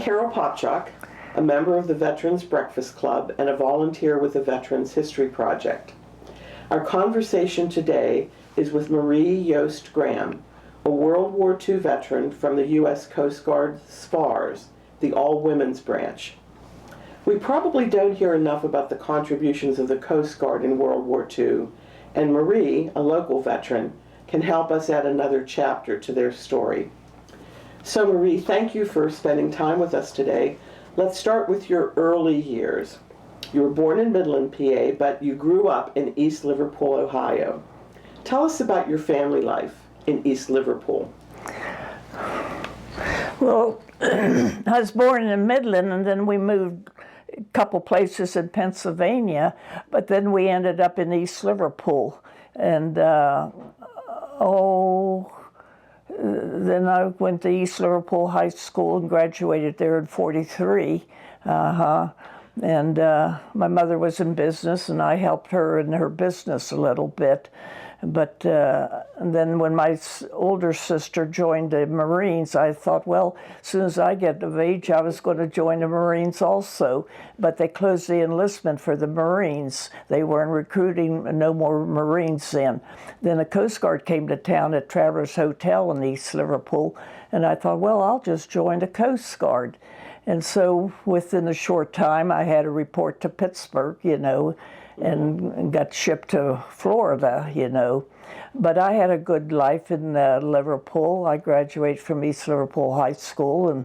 Carol Popchak, a member of the Veterans Breakfast Club and a volunteer with the Veterans History Project. Our conversation today is with Marie Youst Graham, a World War II veteran from the U.S. Coast Guard SPARS, the all-women's branch. We probably don't hear enough about the contributions of the Coast Guard in World War II, and Marie, a local veteran, can help us add another chapter to their story. So Marie, thank you for spending time with us today. Let's start with your early years. You were born in Midland, PA, but you grew up in East Liverpool, Ohio. Tell us about your family life in East Liverpool. Well, I was born in Midland, and then we moved a couple places in Pennsylvania, but then we ended up in East Liverpool. And, then I went to East Liverpool High School and graduated there in '43. And my mother was in business, and I helped her in her business a little bit. But and then when my older sister joined the Marines, I thought, well, as soon as I get of age, I was going to join the Marines also. But they closed the enlistment for the Marines. They weren't recruiting no more Marines then. Then the Coast Guard came to town at Travelers Hotel in East Liverpool, and I thought, well, I'll just join the Coast Guard. And so within a short time, I had to report to Pittsburgh, and got shipped to Florida, But I had a good life in Liverpool. I graduated from East Liverpool High School,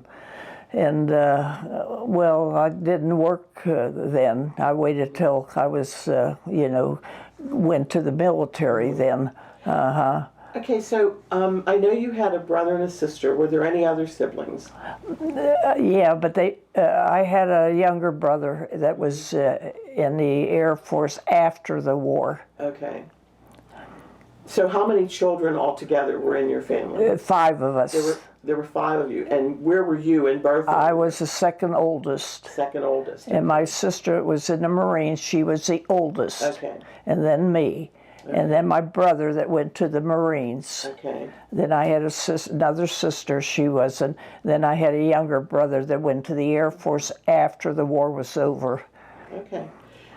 and well, I didn't work then. I waited till I was, went to the military then. Okay, so I know you had a brother and a sister. Were there any other siblings? Yeah, but I had a younger brother that was in the Air Force after the war. Okay. So how many children altogether were in your family? 5 of us. There were 5 of you. And where were you in both? I was the second oldest. Second oldest. And my sister was in the Marines. She was the oldest. Okay. And then me. Okay. And then my brother that went to the Marines. Okay. Then I had another sister, she wasn't. Then I had a younger brother that went to the Air Force after the war was over. Okay.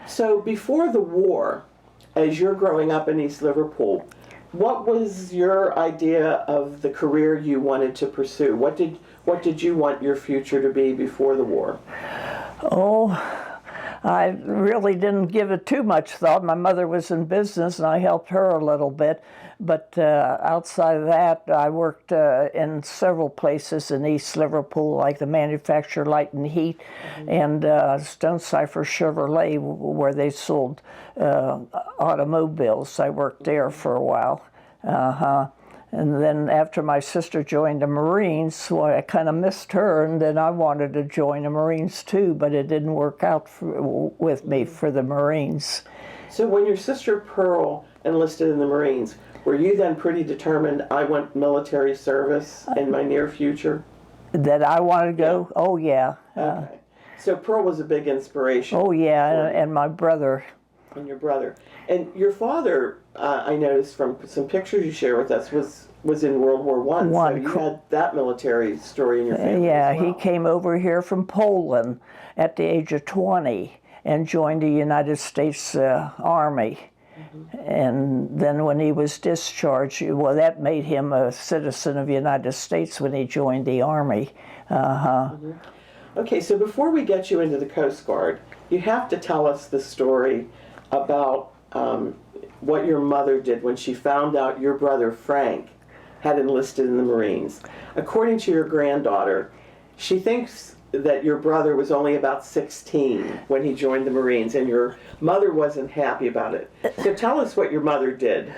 So before the war, as you're growing up in East Liverpool, what was your idea of the career you wanted to pursue? What did you want your future to be before the war? Oh, I really didn't give it too much thought. My mother was in business, and I helped her a little bit. But outside of that, I worked in several places in East Liverpool, like the manufacturer Light and Heat, and Stonecipher Chevrolet, where they sold automobiles. I worked there for a while. And then after my sister joined the Marines, well, I kind of missed her, and then I wanted to join the Marines too, but it didn't work out with me for the Marines. So when your sister Pearl enlisted in the Marines, were you then pretty determined, I want military service in my near future? That I wanted to go? Yeah. Oh, yeah. Okay. So Pearl was a big inspiration. Oh, yeah, and my brother. And your brother. And your father, I noticed from some pictures you share with us, was in World War I. So you had that military story in your family Yeah, as well. He came over here from Poland at the age of 20 and joined the United States Army. And then when he was discharged, well, that made him a citizen of the United States when he joined the Army. Okay, so before we get you into the Coast Guard, you have to tell us the story about what your mother did when she found out your brother Frank had enlisted in the Marines. According to your granddaughter, she thinks that your brother was only about 16 when he joined the Marines, and your mother wasn't happy about it. So tell us what your mother did.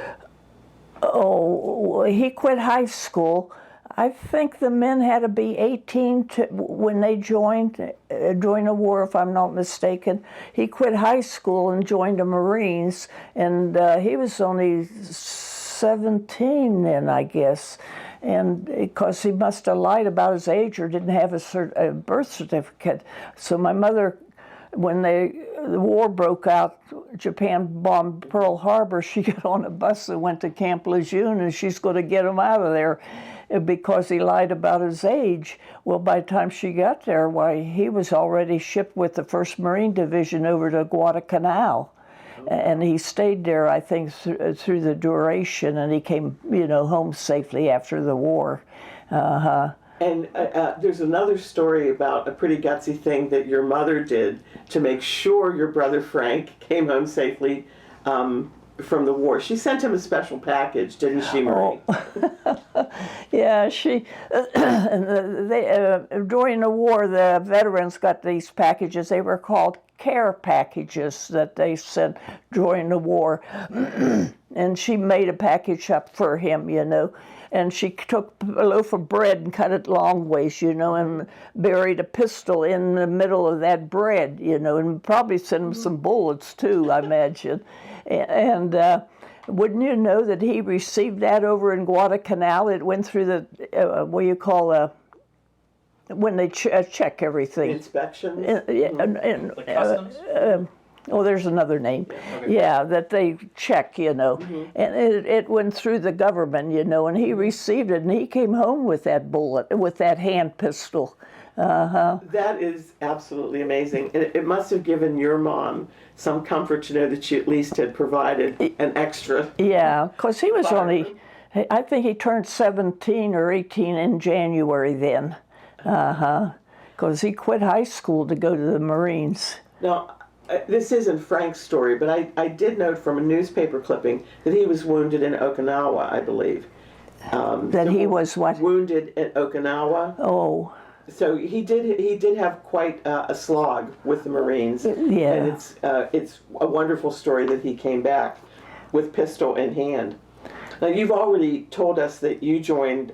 Oh, he quit high school. I think the men had to be 18 when they joined the war, if I'm not mistaken. He quit high school and joined the Marines, and he was only 17 then, I guess. And because he must have lied about his age or didn't have a birth certificate. So my mother, when the war broke out, Japan bombed Pearl Harbor, she got on a bus and went to Camp Lejeune, and she's going to get him out of there. because he lied about his age. Well, by the time she got there, why, he was already shipped with the 1st Marine Division over to Guadalcanal. And he stayed there, I think, through the duration, and he came, home safely after the war. And there's another story about a pretty gutsy thing that your mother did to make sure your brother Frank came home safely from the war. She sent him a special package, didn't she, Marie? Oh. Yeah, she. During the war, the veterans got these packages. They were called care packages that they sent during the war. And she made a package up for him, And she took a loaf of bread and cut it long ways, and buried a pistol in the middle of that bread, and probably sent him some bullets too, I imagine. And wouldn't you know that he received that over in Guadalcanal? It went through the, when they check everything. Inspections? Like customs? There's another name. Okay. Yeah, that they check, And it went through the government, and he received it, and he came home with that bullet, with that hand pistol. That is absolutely amazing. And it must have given your mom some comfort to know that she at least had provided an extra. Yeah, because he was firearm. I think he turned 17 or 18 in January then. Because he quit high school to go to the Marines. Now, this isn't Frank's story, but I did note from a newspaper clipping that he was wounded in Okinawa, I believe. He was what? Wounded at Okinawa. Oh. So he did have quite a slog with the Marines. Yeah. And it's a wonderful story that he came back with pistol in hand. Now, you've already told us that you joined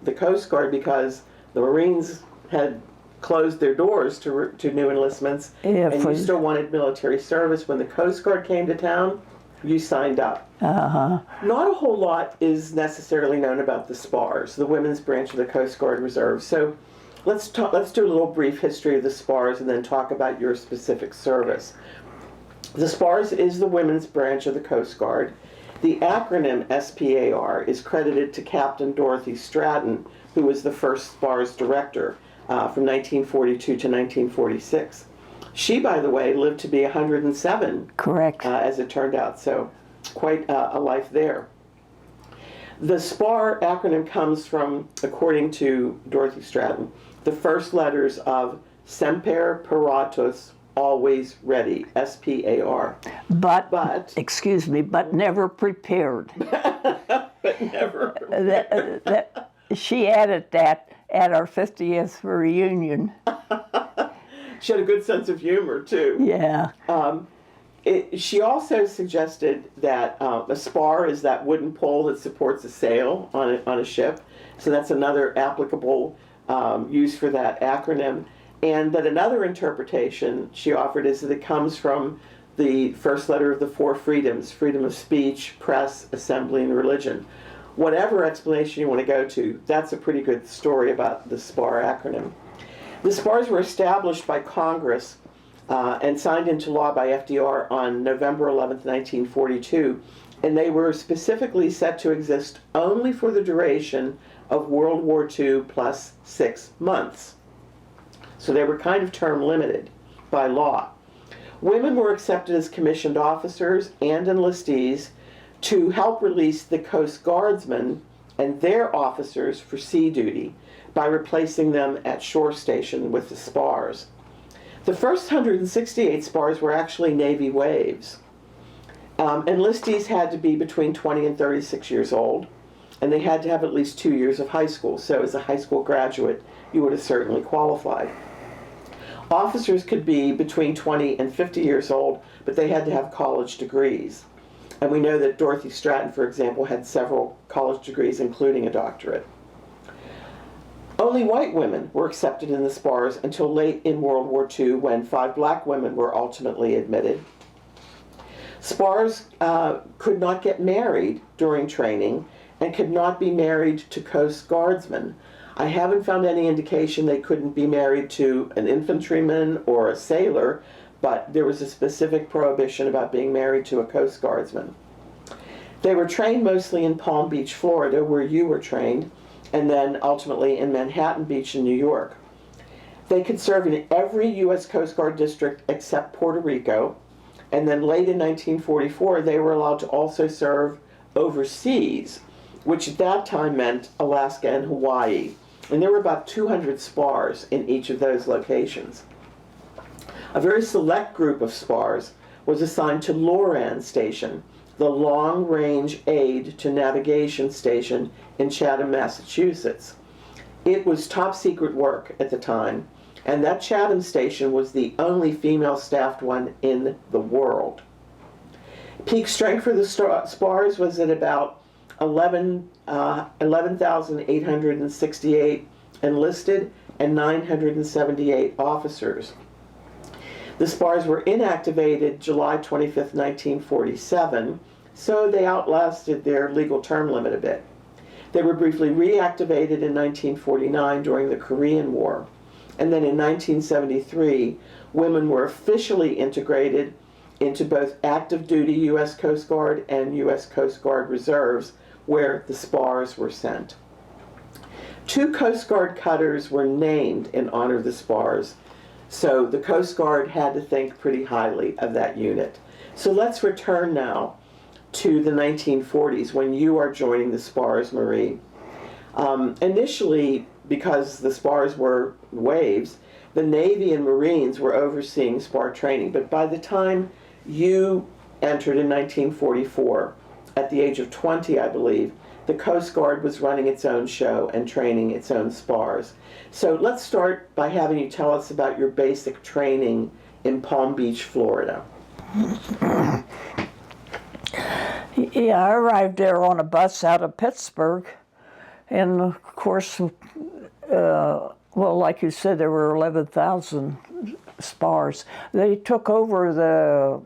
the Coast Guard because the Marines had closed their doors to new enlistments, yeah, and you still wanted military service. When the Coast Guard came to town, you signed up. Not a whole lot is necessarily known about the SPARS, the women's branch of the Coast Guard Reserve. So let's do a little brief history of the SPARS and then talk about your specific service. The SPARS is the women's branch of the Coast Guard. The acronym SPAR is credited to Captain Dorothy Stratton, who was the first SPARS director from 1942 to 1946. She, by the way, lived to be 107. Correct. As it turned out, so quite a life there. The SPAR acronym comes from, according to Dorothy Stratton, the first letters of Semper Paratus, always ready, SPAR. But excuse me, but never prepared. But never. She added that at our 50th reunion. She had a good sense of humor, too. Yeah. She also suggested that a spar is that wooden pole that supports a sail on a ship. So that's another applicable use for that acronym. And that another interpretation she offered is that it comes from the first letter of the four freedoms: freedom of speech, press, assembly, and religion. Whatever explanation you want to go to, that's a pretty good story about the SPAR acronym. The SPARs were established by Congress and signed into law by FDR on November 11th, 1942, and they were specifically set to exist only for the duration of World War II plus 6 months. So they were kind of term limited by law. Women were accepted as commissioned officers and enlistees to help release the Coast Guardsmen and their officers for sea duty by replacing them at shore station with the SPARs. The first 168 SPARs were actually Navy waves. Enlistees had to be between 20 and 36 years old, and they had to have at least 2 years of high school. So as a high school graduate, you would have certainly qualified. Officers could be between 20 and 50 years old, but they had to have college degrees. And we know that Dorothy Stratton, for example, had several college degrees, including a doctorate. Only white women were accepted in the SPARs until late in World War II, when 5 black women were ultimately admitted. SPARs could not get married during training and could not be married to Coast Guardsmen. I haven't found any indication they couldn't be married to an infantryman or a sailor, but there was a specific prohibition about being married to a Coast Guardsman. They were trained mostly in Palm Beach, Florida, where you were trained, and then ultimately in Manhattan Beach in New York. They could serve in every U.S. Coast Guard district except Puerto Rico, and then late in 1944 they were allowed to also serve overseas, which at that time meant Alaska and Hawaii. And there were about 200 SPARS in each of those locations. A very select group of SPARS was assigned to Loran Station, the long-range aid to navigation station in Chatham, Massachusetts. It was top secret work at the time, and that Chatham station was the only female staffed one in the world. Peak strength for the SPARS was at about 11,868 enlisted and 978 officers. The SPARS were inactivated July 25, 1947, so they outlasted their legal term limit a bit. They were briefly reactivated in 1949 during the Korean War, and then in 1973, women were officially integrated into both active duty U.S. Coast Guard and U.S. Coast Guard reserves, where the SPARS were sent. 2 Coast Guard cutters were named in honor of the SPARS, so the Coast Guard had to think pretty highly of that unit. So let's return now to the 1940s when you are joining the SPARS, Marie. Initially, because the SPARS were waves, the Navy and Marines were overseeing SPAR training, but by the time you entered in 1944, at the age of 20, I believe, the Coast Guard was running its own show and training its own SPARS. So let's start by having you tell us about your basic training in Palm Beach, Florida. Yeah, I arrived there on a bus out of Pittsburgh, and of course, well, like you said, there were 11,000 SPARs. They took over the,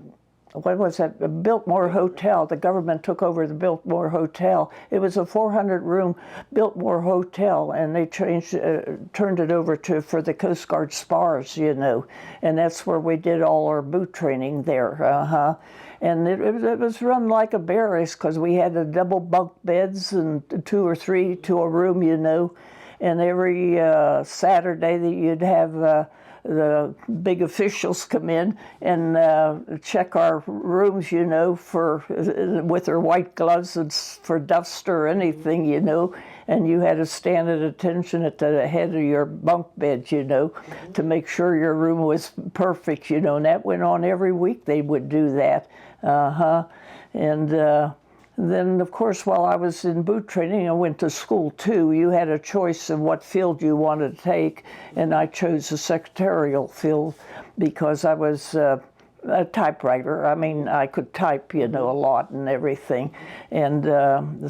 what was that, the Biltmore Hotel. The government took over the Biltmore Hotel. It was a 400-room Biltmore Hotel, and they turned it over for the Coast Guard SPARS, you know, and that's where we did all our boot training there. And it was run like a barracks because we had the double bunk beds and 2 or 3 to a room, you know. And every Saturday that you'd have the big officials come in and check our rooms, you know, with their white gloves and for dust or anything, you know. And you had to stand at attention at the head of your bunk bed, you know, to make sure your room was perfect, you know. And that went on every week. They would do that. And then, of course, while I was in boot training, I went to school, too. You had a choice of what field you wanted to take, and I chose the secretarial field because I was a typewriter. I mean, I could type, you know, a lot and everything. And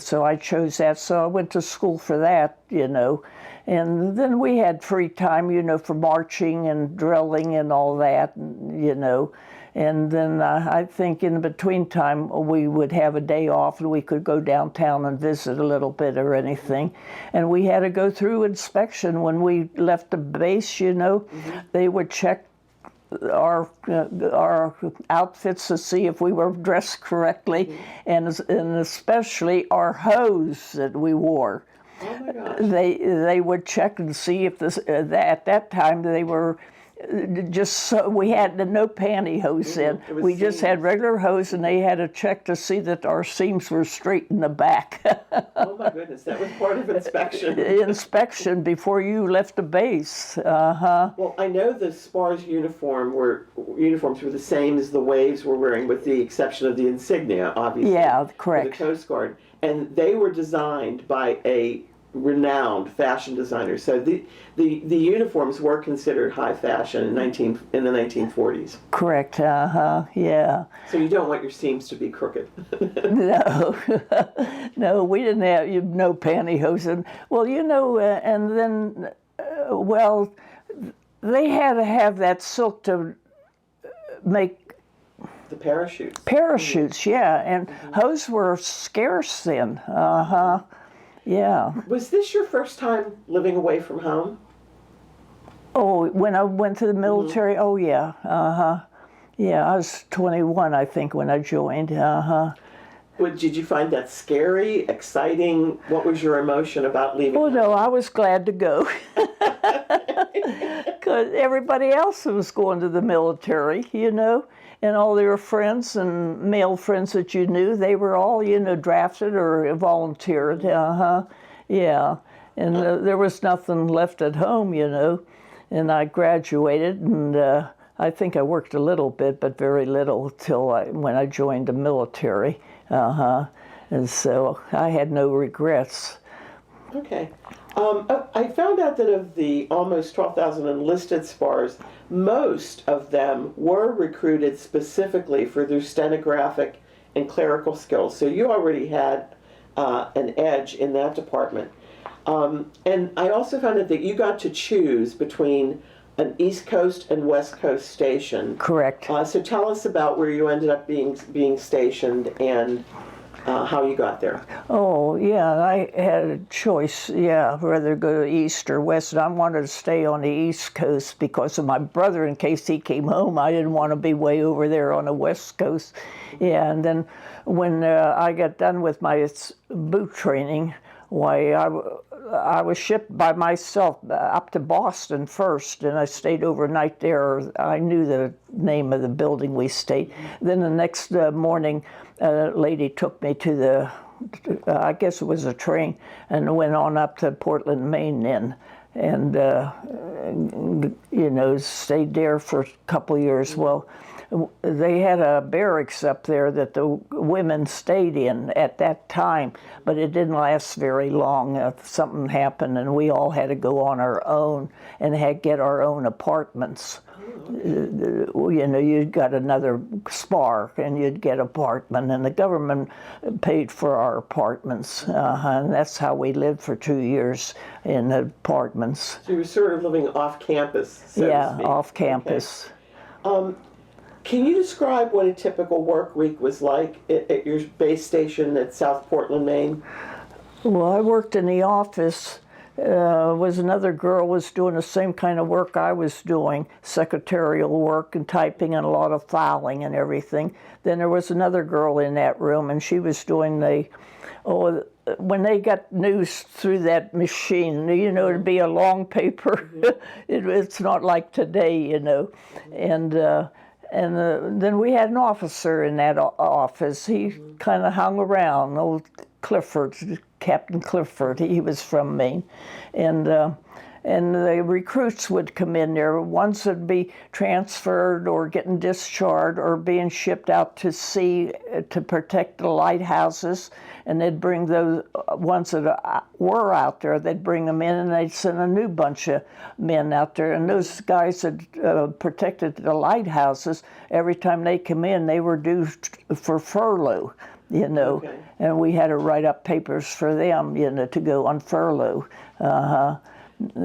so I chose that. So I went to school for that, you know. And then we had free time, you know, for marching and drilling and all that, you know. And then I think in between time we would have a day off and we could go downtown and visit a little bit or anything. And we had to go through inspection when we left the base, you know. They would check our outfits to see if we were dressed correctly, and especially our hose that we wore. Oh my gosh. They would check and see if at that time they were we had no pantyhose in. We just had regular hose, and they had to check to see that our seams were straight in the back. Oh my goodness, that was part of inspection. Inspection before you left the base. Well, I know the SPARS uniforms were the same as the Waves were wearing, with the exception of the insignia, obviously. Yeah, correct. For the Coast Guard, and they were designed by a renowned fashion designer. So the uniforms were considered high fashion in the 1940s. Correct. Yeah. So you don't want your seams to be crooked. No, no, we didn't have no pantyhose. And well, you know, and then well, they had to have that silk to make the parachutes. Parachutes, yeah, and hose were scarce then. Yeah. Was this your first time living away from home? Oh, when I went to the military? Oh, yeah. Yeah, I was 21, I think, when I joined. Did you find that scary, exciting? What was your emotion about leaving? Oh no, I was glad to go. Because everybody else was going to the military, and all their friends and male friends that you knew, they were all, drafted or volunteered. Yeah. And there was nothing left at home, and I graduated, and I think I worked a little bit, but very little when I joined the military. And so I had no regrets. Okay. I found out that of the almost 12,000 enlisted SPARs, most of them were recruited specifically for their stenographic and clerical skills. So you already had an edge in that department. And I also found out that you got to choose between an East Coast and West Coast station. Correct. So tell us about where you ended up being stationed and how you got there. Oh, yeah, I had a choice, whether to go to East or West. And I wanted to stay on the East Coast because of my brother, in case he came home. I didn't want to be way over there on the West Coast. Yeah, and then when I got done with my boot training, why, I was shipped by myself up to Boston first, and I stayed overnight there. I knew the name of the building we stayed. Then the next morning, a lady took me to I guess it was a train, and went on up to Portland, Maine then. And, stayed there for a couple of years. Well, they had a barracks up there that the women stayed in at that time, but it didn't last very long. Something happened, and we all had to go on our own and get our own apartments. You'd got another SPAR, and you'd get an apartment, and the government paid for our apartments, and that's how we lived for 2 years in apartments. So you were sort of living off campus, so to speak. Off campus. Okay. Can you describe what a typical work week was like at your base station at South Portland, Maine? Well, I worked in the office. Was another girl was doing the same kind of work I was doing, secretarial work and typing and a lot of filing and everything. Then there was another girl in that room, and she was doing when they got news through that machine, it'd be a long paper. It's not like today, And then we had an officer in that office. He kind of hung around, old Clifford, Captain Clifford. He was from Maine. And the recruits would come in there. Ones would be transferred or getting discharged or being shipped out to sea to protect the lighthouses. And they'd bring those ones that were out there, they'd bring them in, and they'd send a new bunch of men out there. And those guys that protected the lighthouses, every time they come in, they were due for furlough, Okay. And we had to write up papers for them, to go on furlough.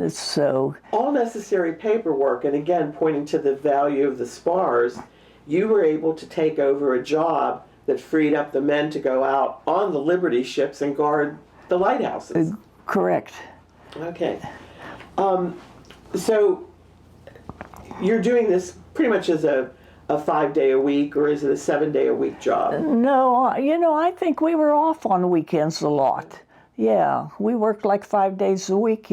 So all necessary paperwork, and again, pointing to the value of the SPARs, you were able to take over a job that freed up the men to go out on the Liberty ships and guard the lighthouses. Correct. Okay. So you're doing this pretty much as a 5-day-a-week, or is it a 7-day-a-week job? No, I think we were off on weekends a lot. Yeah, we worked like 5 days a week,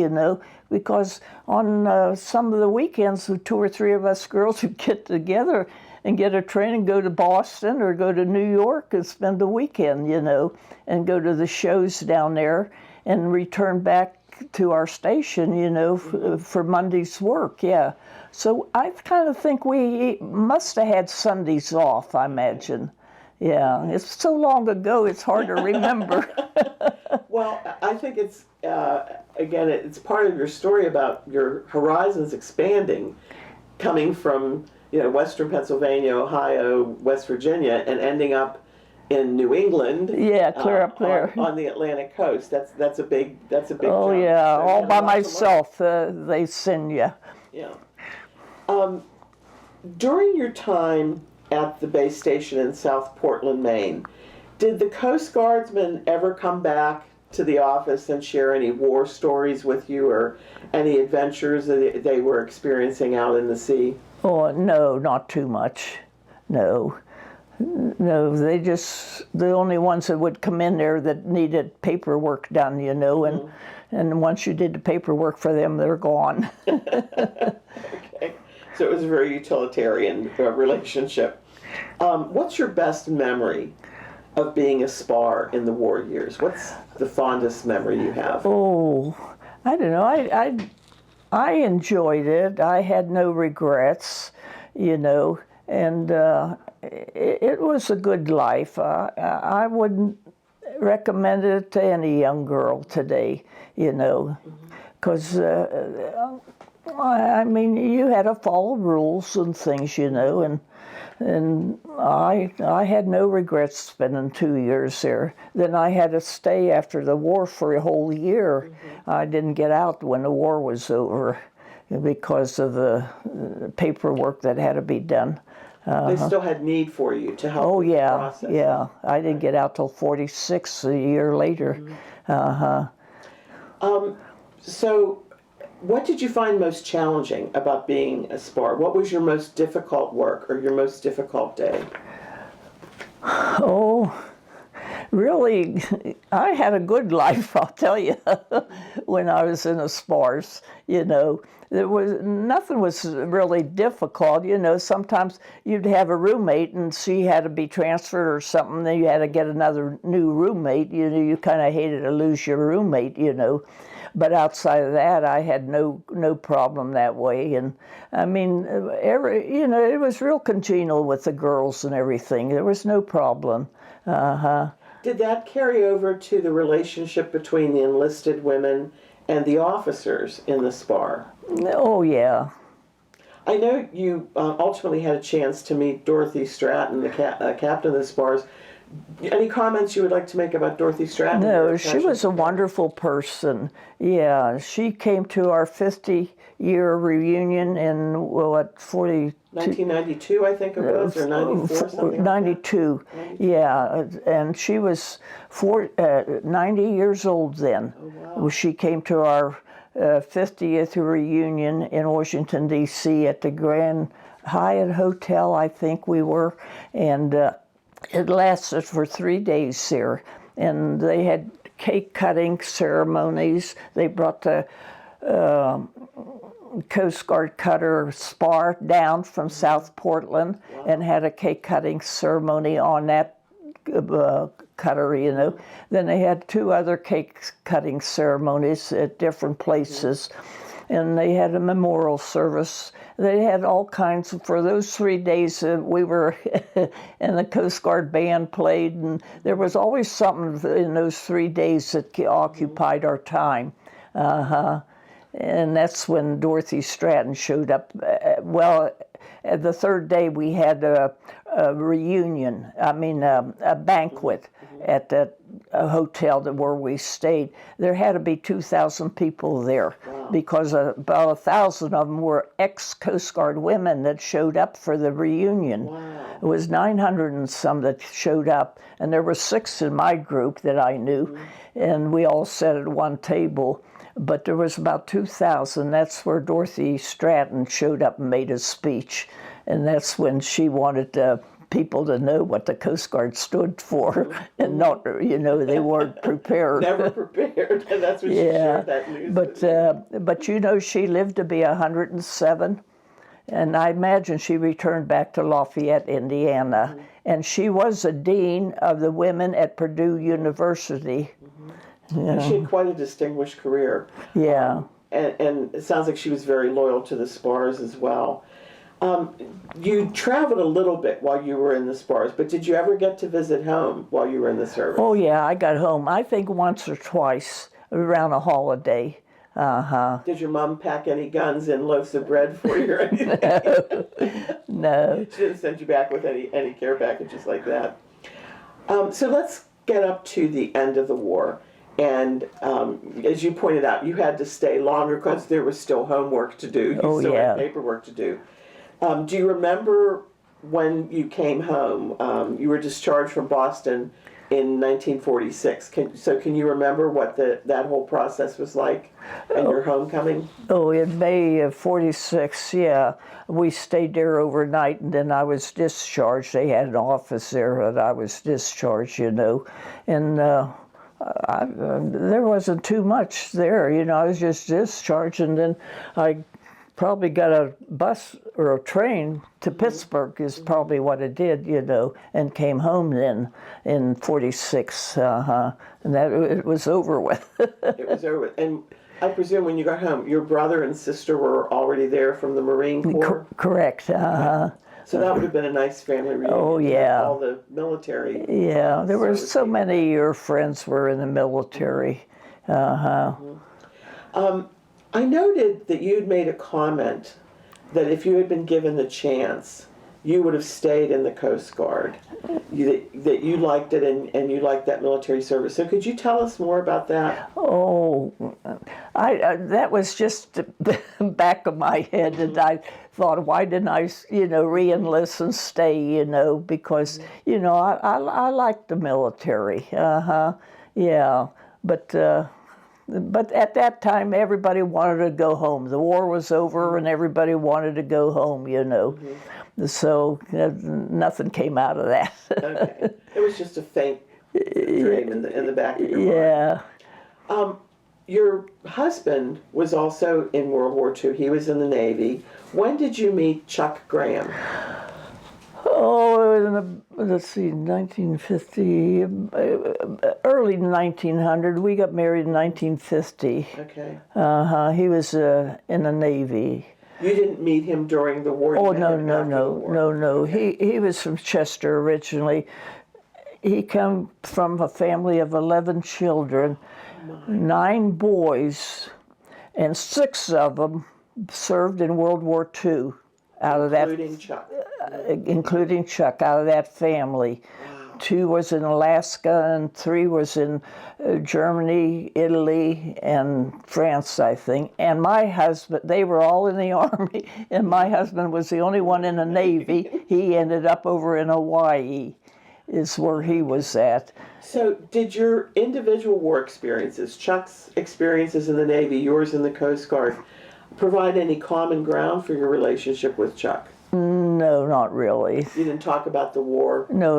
because on some of the weekends, 2 or 3 of us girls would get together and get a train and go to Boston or go to New York and spend the weekend, and go to the shows down there and return back to our station, for Monday's work, yeah. So I kind of think we must have had Sundays off, I imagine. Yeah, it's so long ago, it's hard to remember. Well, I think it's, again, it's part of your story about your horizons expanding, coming from, Western Pennsylvania, Ohio, West Virginia, and ending up in New England. Yeah, clear up there. On the Atlantic coast. That's a big Oh, jump. yeah, So all by myself, they send you. Yeah. During your time at the base station in South Portland, Maine, did the Coast Guardsmen ever come back to the office and share any war stories with you, or any adventures that they were experiencing out in the sea? Oh, no, not too much. No. No, the only ones that would come in there that needed paperwork done, you know, and once you did the paperwork for them, they're gone. Okay. So it was a very utilitarian relationship. What's your best memory of being a SPAR in the war years? What's the fondest memory you have? Oh, I don't know. I enjoyed it. I had no regrets, you know, and it was a good life. I wouldn't recommend it to any young girl today, you know, because I mean, you had to follow rules and things, you know, and I had no regrets spending 2 years there. Then I had to stay after the war for a whole year. I didn't get out when the war was over because of the paperwork that had to be done. They still had need for you to help Oh with the yeah, process. yeah. I didn't get out till 46, a year later. So what did you find most challenging about being a SPAR? What was your most difficult work or your most difficult day? Oh, really, I had a good life, I'll tell you, when I was in the SPARS, you know. Nothing was really difficult, you know. Sometimes you'd have a roommate and she had to be transferred or something, then you had to get another new roommate. You know, you kind of hated to lose your roommate, you know. But outside of that, I had no problem that way. And I mean, you know, it was real congenial with the girls and everything. There was no problem. Did that carry over to the relationship between the enlisted women and the officers in the SPAR? Oh, yeah. I know you ultimately had a chance to meet Dorothy Stratton, the captain of the SPARS. Any comments you would like to make about Dorothy Stratton? No, she was a wonderful person. Yeah, she came to our 50-year reunion in, what, 1992, I think it was, or 94, something 92, like that? yeah, and she was 90 years old then. Oh, wow. She came to our 50th reunion in Washington, D.C. at the Grand Hyatt Hotel, I think we were, and it lasted for 3 days there, and they had cake cutting ceremonies. They brought the Coast Guard cutter SPAR down from South Portland and had a cake cutting ceremony on that cutter, you know. Then they had 2 other cake cutting ceremonies at different places. And they had a memorial service. They had all kinds for those 3 days we were, and the Coast Guard band played, and there was always something in those 3 days that occupied our time. And that's when Dorothy Stratton showed up. Well, the third day we had a reunion, a banquet at the hotel where we stayed. There had to be 2,000 people there because about 1,000 of them were ex-Coast Guard women that showed up for the reunion. Wow. It was 900 and some that showed up, and there were 6 in my group that I knew, and we all sat at one table. But there was about 2,000. That's where Dorothy Stratton showed up and made a speech. And that's when she wanted people to know what the Coast Guard stood for and not, you know, they weren't prepared. Never prepared. And that's when she shared that news. But you know, she lived to be 107. And I imagine she returned back to Lafayette, Indiana. And she was a dean of the women at Purdue University. Yeah. And she had quite a distinguished career. Yeah. And it sounds like she was very loyal to the SPARS as well. You traveled a little bit while you were in the SPARS, but did you ever get to visit home while you were in the service? Oh, yeah, I got home, I think once or twice around a holiday. Did your mom pack any guns and loaves of bread for you or anything? No. She didn't send you back with any care packages like that. So let's get up to the end of the war. And as you pointed out, you had to stay longer because there was still homework to do. You still had paperwork to do. Do you remember when you came home? You were discharged from Boston in 1946. Can you remember what that whole process was like and your homecoming? Oh, in May of 46, yeah. We stayed there overnight, and then I was discharged. They had an office there that I was discharged, you know. And there wasn't too much there, you know. I was just discharged, and then I probably got a bus or a train to Pittsburgh is probably what I did, you know, and came home then in 46, and that it was over with. It was over with. And I presume when you got home, your brother and sister were already there from the Marine Corps? Correct. So that would have been a nice family reunion. Oh, yeah. All the military. Yeah, there were so many of your friends were in the military. I noted that you'd made a comment that if you had been given the chance, you would have stayed in the Coast Guard. That you liked it and you liked that military service. So could you tell us more about that? Oh, I that was just the back of my head, and I thought, why didn't I, you know, re-enlist and stay, you know, because, you know, I liked the military. Yeah, but at that time, everybody wanted to go home. The war was over, and everybody wanted to go home, you know. So nothing came out of that. Okay. It was just a faint dream in the back of your mind. Yeah. Your husband was also in World War II. He was in the Navy. When did you meet Chuck Graham? Oh, let's see, 1950, early 1900. We got married in 1950. Okay. He was in the Navy. You didn't meet him during the war? Oh, no. He was from Chester originally. He came from a family of 11 children, 9 boys, and 6 of them served in World War II. Including Chuck. Including Chuck, out of that family. Wow. 2 was in Alaska, and 3 was in Germany, Italy, and France, I think. And my husband, they were all in the Army, and my husband was the only one in the Navy. He ended up over in Hawaii, is where he was at. So did your individual war experiences, Chuck's experiences in the Navy, yours in the Coast Guard, provide any common ground for your relationship with Chuck? No, not really. You didn't talk about the war? No.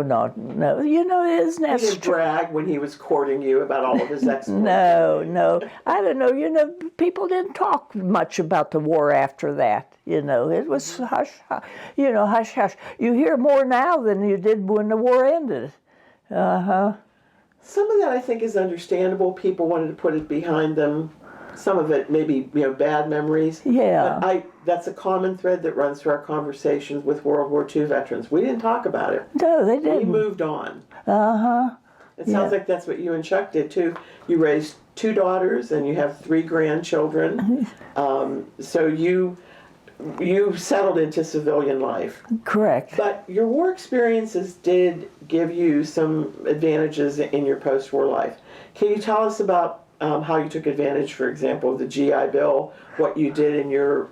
You know, isn't that He didn't brag when he was courting you about all of his exploits? No. I don't know. You know, people didn't talk much about the war after that. You know, it was hush, hush. You hear more now than you did when the war ended. Some of that I think is understandable. People wanted to put it behind them. Some of it maybe, you know, bad memories. Yeah. But that's a common thread that runs through our conversations with World War II veterans. We didn't talk about it. No, they didn't. We moved on. It sounds like that's what you and Chuck did too. You raised 2 daughters and you have 3 grandchildren. So you settled into civilian life. Correct. But your war experiences did give you some advantages in your post-war life. Can you tell us about how you took advantage, for example, of the GI Bill, what you did in your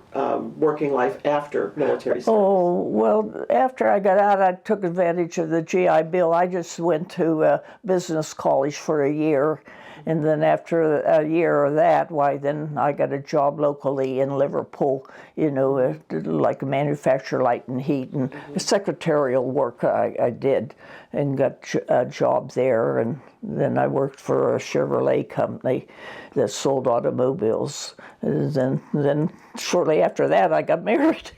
working life after military service? Oh, well, after I got out, I took advantage of the GI Bill. I just went to business college for a year, and then after a year of that, then I got a job locally in Liverpool, you know, like a manufacturer, light and heat, and secretarial work I did, and got a job there, and then I worked for a Chevrolet company that sold automobiles. And then shortly after that, I got married.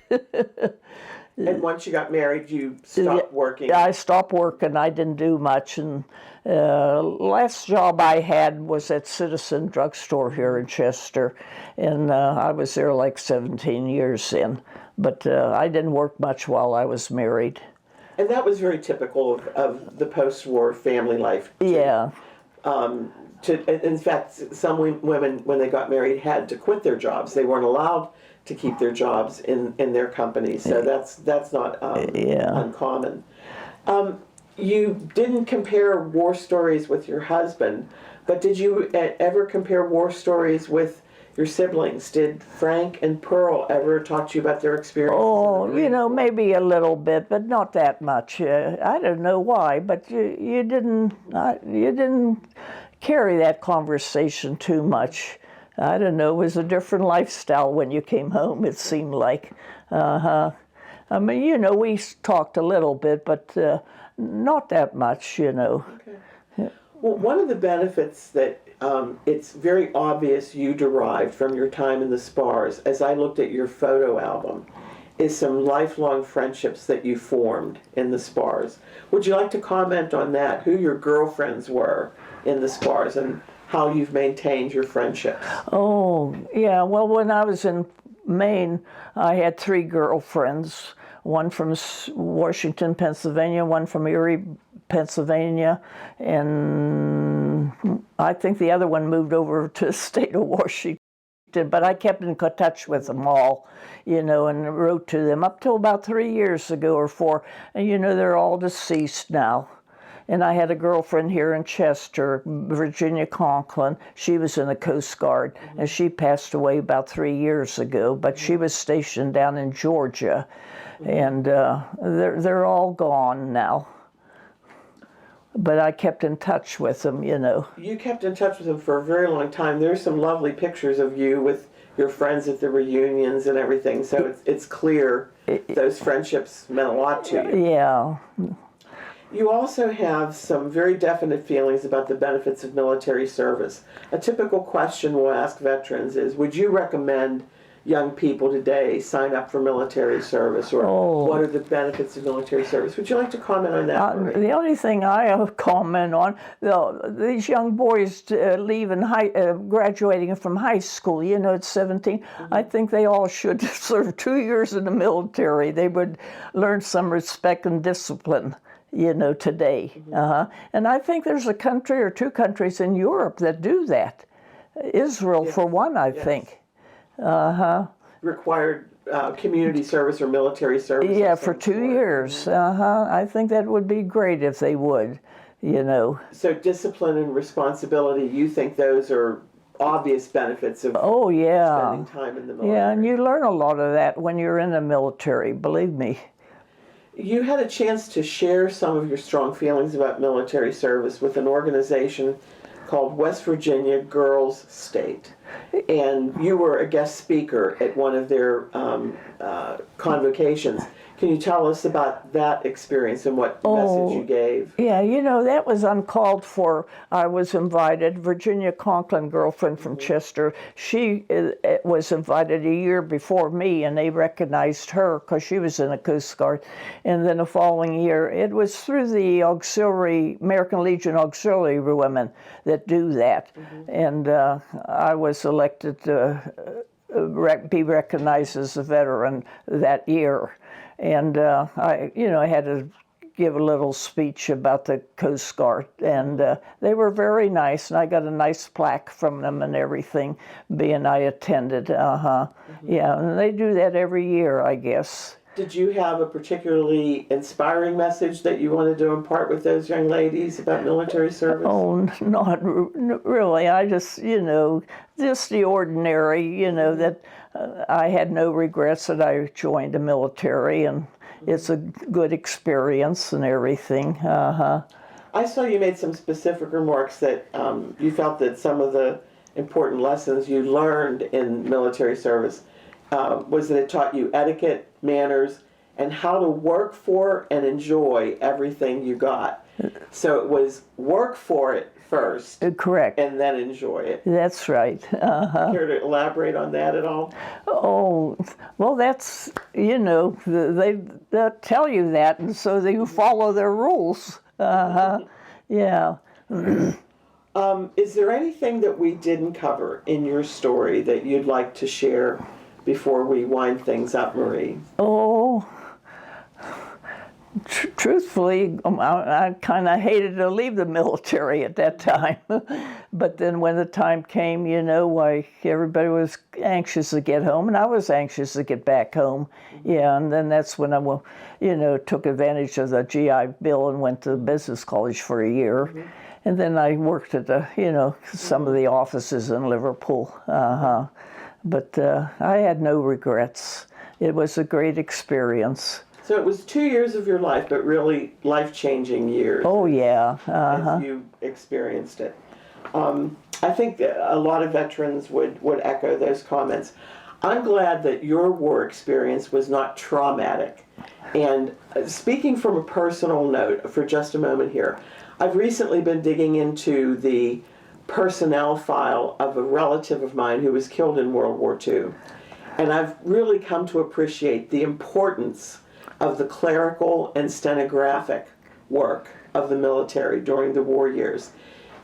And once you got married, you stopped working? I stopped working. I didn't do much. And last job I had was at Citizen Drugstore here in Chester. And I was there like 17 years in. But I didn't work much while I was married. And that was very typical of the post-war family life. Yeah. In fact, some women, when they got married, had to quit their jobs. They weren't allowed to keep their jobs in their companies. So that's not uncommon. You didn't compare war stories with your husband, but did you ever compare war stories with your siblings. Did Frank and Pearl ever talk to you about their experiences? Oh, maybe a little bit, but not that much. I don't know why, but you didn't carry that conversation too much. I don't know. It was a different lifestyle when you came home. It seemed like. I mean, we talked a little bit, but not that much. Okay. Well, one of the benefits that it's very obvious you derived from your time in the SPARS, as I looked at your photo album, is some lifelong friendships that you formed in the SPARS. Would you like to comment on that, who your girlfriends were in the SPARS and how you've maintained your friendships? Oh, yeah. Well, when I was in Maine, I had 3 girlfriends, one from Washington, Pennsylvania, one from Erie, Pennsylvania, and I think the other one moved over to the state of Washington, but I kept in touch with them all, and wrote to them up till about 3 years ago or 4, and they're all deceased now. And I had a girlfriend here in Chester, Virginia Conklin. She was in the Coast Guard, and she passed away about 3 years ago, but she was stationed down in Georgia, and they're all gone now. But I kept in touch with them, You kept in touch with them for a very long time. There's some lovely pictures of you with your friends at the reunions and everything, so it's clear those friendships meant a lot to you. Yeah. You also have some very definite feelings about the benefits of military service. A typical question we'll ask veterans is, would you recommend young people today sign up for military service, or what are the benefits of military service? Would you like to comment on that? The only thing I comment on, these young boys leaving graduating from high school, at 17, I think they all should serve 2 years in the military. They would learn some respect and discipline, today. And I think there's a country or 2 countries in Europe that do that. Israel, for one, I think. Required community service or military service. Yeah, for 2 years. I think that would be great if they would, So discipline and responsibility, you think those are obvious benefits of spending time in the military? Yeah, and you learn a lot of that when you're in the military, believe me. You had a chance to share some of your strong feelings about military service with an organization called West Virginia Girls State. And you were a guest speaker at one of their convocations. Can you tell us about that experience and what message you gave? Yeah, that was uncalled for. I was invited. Virginia Conklin, girlfriend from Chester, she was invited a year before me, and they recognized her because she was in the Coast Guard. And then the following year, it was through the American Legion Auxiliary Women that do that. And I was elected to be recognized as a veteran that year. And I had to give a little speech about the Coast Guard, and they were very nice, and I got a nice plaque from them and everything, being I attended. Yeah, and they do that every year, I guess. Did you have a particularly inspiring message that you wanted to impart with those young ladies about military service? Oh, not really. I just, just the ordinary, that I had no regrets that I joined the military, and it's a good experience and everything. I saw you made some specific remarks that you felt that some of the important lessons you learned in military service was that it taught you etiquette, manners, and how to work for and enjoy everything you got. So it was work for it first. Correct. And then enjoy it. That's right. Care to elaborate on that at all? Oh, well, that's, they'll tell you that, and so you follow their rules. Yeah. Is there anything that we didn't cover in your story that you'd like to share before we wind things up, Marie? Oh, truthfully, I kind of hated to leave the military at that time. But then when the time came, everybody was anxious to get home, and I was anxious to get back home. Yeah, and then that's when I, took advantage of the GI Bill and went to business college for a year. And then I worked at some of the offices in Liverpool. but I had no regrets. It was a great experience. So it was 2 years of your life, but really life-changing years. Oh, yeah. As you experienced it. I think that a lot of veterans would echo those comments. I'm glad that your war experience was not traumatic. And speaking from a personal note for just a moment here, I've recently been digging into the personnel file of a relative of mine who was killed in World War II. And I've really come to appreciate the importance of the clerical and stenographic work of the military during the war years,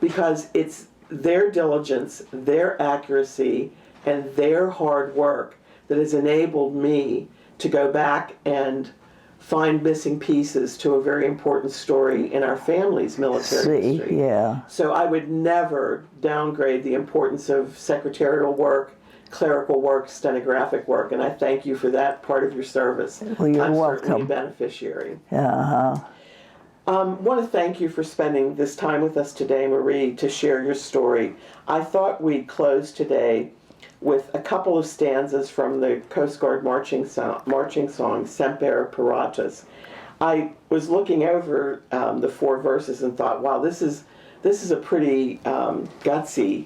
because it's their diligence, their accuracy, and their hard work that has enabled me to go back and find missing pieces to a very important story in our family's military history. Yeah. So I would never downgrade the importance of secretarial work, clerical work, stenographic work, and I thank you for that part of your service. Well, you're I'm welcome. certainly a beneficiary. Uh-huh. Want to thank you for spending this time with us today, Marie, to share your story. I thought we'd close today with a couple of stanzas from the Coast Guard marching song, Semper Paratus. I was looking over the 4 verses and thought, wow, this is a pretty gutsy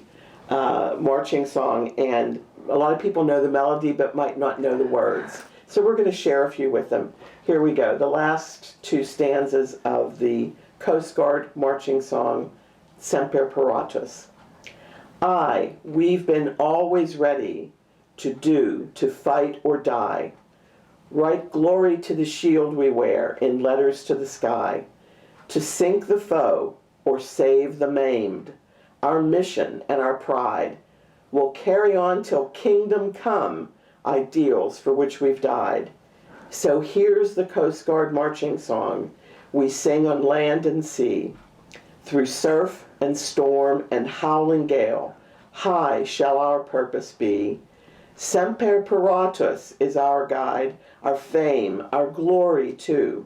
marching song, and a lot of people know the melody but might not know the words. So we're going to share a few with them. Here we go. The last 2 stanzas of the Coast Guard marching song, Semper Paratus. We've been always ready to fight or die. Write glory to the shield we wear in letters to the sky. To sink the foe or save the maimed. Our mission and our pride will carry on till kingdom come, ideals for which we've died. So here's the Coast Guard marching song we sing on land and sea. Through surf and storm and howling gale, high shall our purpose be. Semper Paratus is our guide, our fame, our glory too.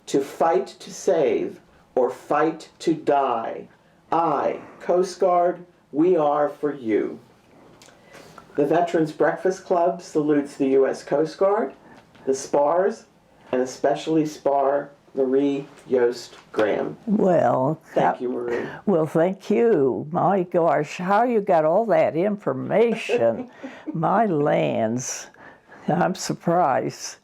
To fight to save or fight to die. Coast Guard, we are for you. The Veterans Breakfast Club salutes the U.S. Coast Guard, the SPARS, and especially SPAR Marie Youst Graham. Well, Thank you, Marie. Well, thank you. My gosh, how you got all that information. My lands. I'm surprised.